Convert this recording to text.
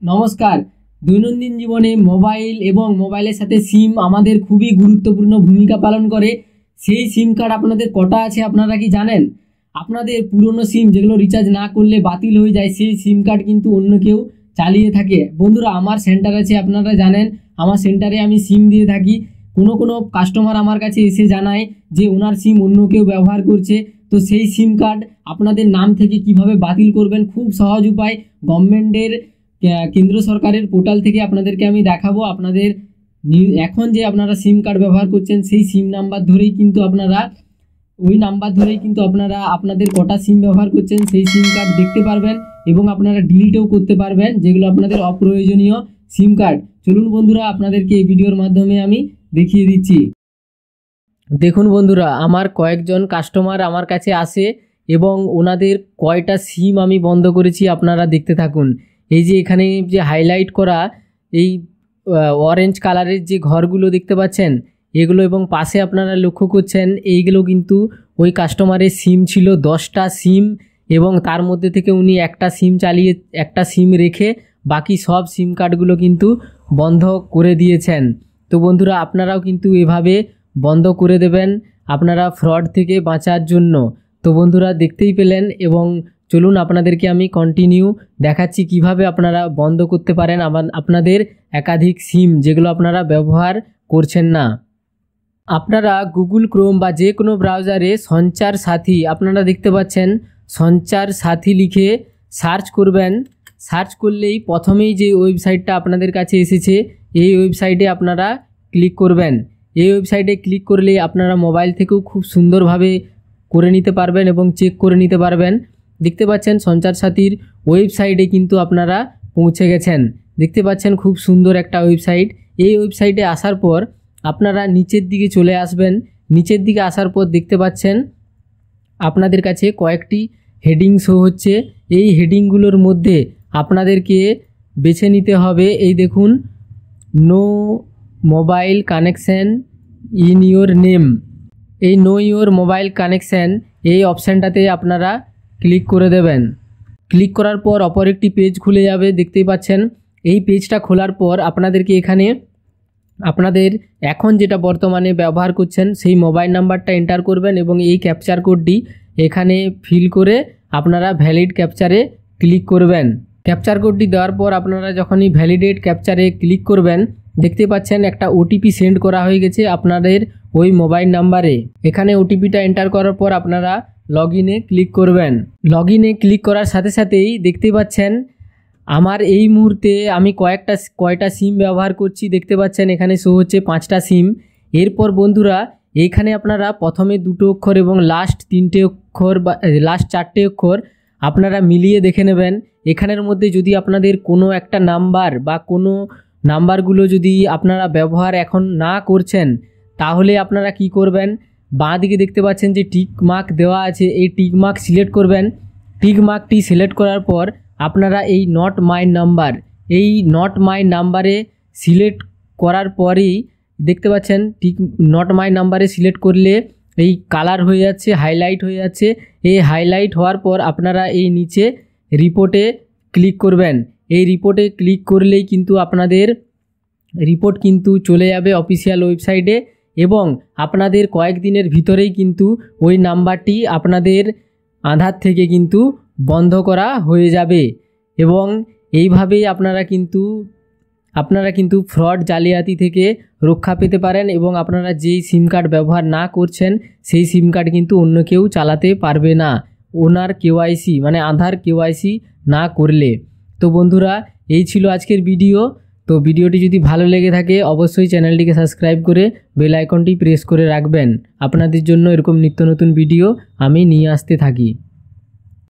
নমস্কার। দৈনন্দিন জীবনে মোবাইল এবং মোবাইলের সাথে সিম আমাদের খুবই গুরুত্বপূর্ণ ভূমিকা পালন করে। সেই সিম কার্ড আপনাদের কটা আছে আপনারা কি জানেন? আপনাদের পুরনো সিম যেগুলো রিচার্জ না করলে বাতিল হয়ে যায়, সেই সিম কার্ড কিন্তু অন্য কেউ চালিয়ে থাকে। বন্ধুরা, আমার সেন্টার আছে, আপনারা জানেন আমার সেন্টারে আমি সিম দিয়ে থাকি। কোনো কাস্টমার আমার কাছে এসে জানায় যে ওনার সিম অন্য কেউ ব্যবহার করছে, তো সেই সিম কার্ড আপনাদের নাম থেকে কিভাবে বাতিল করবেন, খুব সহজ উপায়। গভর্নমেন্টের কেন্দ্র সরকারের পোর্টাল থেকে আপনাদেরকে আমি দেখাবো। আপনাদের এখন যে আপনারা সিম কার্ড ব্যবহার করছেন সেই সিম নাম্বার ধরেই কিন্তু আপনারা আপনাদের কটা সিম ব্যবহার করছেন সেই সিম কার্ড দেখতে পারবেন এবং আপনারা ডিলিটও করতে পারবেন যেগুলো আপনাদের অপ্রয়োজনীয় সিম কার্ড। চলুন বন্ধুরা, আপনাদেরকে এই ভিডিওর মাধ্যমে আমি দেখিয়ে দিচ্ছি। দেখুন বন্ধুরা, আমার কয়েকজন কাস্টমার আমার কাছে আসে এবং ওনাদের কয়টা সিম আমি বন্ধ করেছি আপনারা দেখতে থাকুন। এই যে এখানে যে হাইলাইট করা এই অরেঞ্জ কালারের যে ঘরগুলো দেখতে পাচ্ছেন এগুলো, এবং পাশে আপনারা লক্ষ্য করছেন এইগুলো কিন্তু ওই কাস্টমারের সিম ছিল 10টা সিম, এবং তার মধ্যে থেকে উনি একটা সিম রেখে বাকি সব সিম কার্ডগুলো কিন্তু বন্ধ করে দিয়েছেন। তো বন্ধুরা, আপনারাও কিন্তু এভাবে বন্ধ করে দেবেন আপনারা ফ্রড থেকে বাঁচার জন্য। তো বন্ধুরা, দেখতেই পেলেন, এবং চলুন আপনাদেরকে আমি কন্টিনিউ দেখাচ্ছি কিভাবে আপনারা বন্ধ করতে পারেন আপনাদের একাধিক সিম যেগুলো আপনারা ব্যবহার করছেন না। আপনারা গুগল ক্রোম বা যে কোনো ব্রাউজারে সঞ্চার সাথী আপনারা দেখতে পাচ্ছেন, সঞ্চার সাথী লিখে সার্চ করবেন। সার্চ করলেই প্রথমেই যে ওয়েবসাইটটা আপনাদের কাছে এসেছে এই ওয়েবসাইটে আপনারা ক্লিক করবেন। এই ওয়েবসাইটে ক্লিক করলে আপনারা মোবাইল থেকেও খুব সুন্দরভাবে করে নিতে পারবেন এবং চেক করে নিতে পারবেন। দেখতে পাচ্ছেন সঞ্চার সাথীর ওয়েবসাইটে কিন্তু আপনারা পৌঁছে গেছেন। দেখতে পাচ্ছেন খুব সুন্দর একটা ওয়েবসাইট। এই ওয়েবসাইটে আসার পর আপনারা নিচের দিকে চলে আসবেন। নিচের দিকে আসার পর দেখতে পাচ্ছেন আপনাদের কাছে কয়েকটি হেডিং শো হচ্ছে। এই হেডিংগুলোর মধ্যে আপনাদেরকে বেছে নিতে হবে। এই দেখুন, no mobile connection in your name. এই নো ইয়োর মোবাইল কানেকশান এই অপশানটাতে আপনারা ক্লিক করে দেবেন। ক্লিক করার পর অপর একটি পেজ খুলে যাবে, দেখতেই পাচ্ছেন। এই পেজটা খোলার পর আপনাদেরকে এখানে আপনাদের এখন যেটা বর্তমানে ব্যবহার করছেন সেই মোবাইল নাম্বারটা এন্টার করবেন এবং এই ক্যাপচার কোডটি এখানে ফিল করে আপনারা ভ্যালিড ক্যাপচারে ক্লিক করবেন। ক্যাপচার কোডটি দেওয়ার পর আপনারা যখনই ভ্যালিডেট ক্যাপচারে ক্লিক করবেন দেখতে পাচ্ছেন একটা ওটিপি সেন্ড করা হয়ে গেছে আপনাদের ওই মোবাইল নাম্বারে। এখানে ওটিপিটা এন্টার করার পর আপনারা লগইনে ক্লিক করবেন। লগইনে ক্লিক করার সাথে সাথেই দেখতে পাচ্ছেন আমার এই মুহূর্তে আমি কয়টা সিম ব্যবহার করছি দেখতে পাচ্ছেন এখানে শো হচ্ছে 5টা সিম। এরপর বন্ধুরা, এইখানে আপনারা প্রথমে 2টো অক্ষর এবং লাস্ট 3টে অক্ষর বা লাস্ট 4টে অক্ষর আপনারা মিলিয়ে দেখে নেবেন। এখানের মধ্যে যদি আপনাদের কোনো একটা নাম্বার বা কোনো নাম্বারগুলো যদি আপনারা ব্যবহার এখন না করছেন তাহলে আপনারা কি করবেন, বাঁ দিকে দেখতে পাচ্ছেন যে টিক মার্ক দেওয়া আছে, এই টিক মার্ক সিলেক্ট করবেন। টিক মার্কটি সিলেক্ট করার পর আপনারা এই নট মাই নাম্বারে সিলেক্ট করার পরেই দেখতে পাচ্ছেন নট মাই নাম্বারে সিলেক্ট করলে এই কালার হয়ে যাচ্ছে, হাইলাইট হয়ে যাচ্ছে। এই হাইলাইট হওয়ার পর আপনারা এই নিচে রিপোর্টে ক্লিক করবেন। এই রিপোর্টে ক্লিক করলেই কিন্তু আপনাদের রিপোর্ট কিন্তু চলে যাবে অফিসিয়াল ওয়েবসাইটে, এবং আপনাদের কয়েকদিনের ভিতরেই কিন্তু ওই নাম্বারটি আপনাদের আধার থেকে কিন্তু বন্ধ করা হয়ে যাবে। এবং এইভাবেই আপনারা কিন্তু ফ্রড জালিয়াতি থেকে রক্ষা পেতে পারেন, এবং আপনারা যেই সিম কার্ড ব্যবহার না করছেন সেই সিম কার্ড কিন্তু অন্য কেউ চালাতে পারবে না ওনার কেওয়াইসি মানে আধার কেওয়াইসি না করলে। তো বন্ধুরা, এই ছিল আজকের ভিডিও। তো ভিডিওটি যদি ভালো লেগে থাকে অবশ্যই চ্যানেলটিকে সাবস্ক্রাইব করে বেল আইকনটি প্রেস করে রাখবেন। আপনাদের জন্য এরকম নিত্য নতুন ভিডিও আমি নিয়ে আসতে থাকি।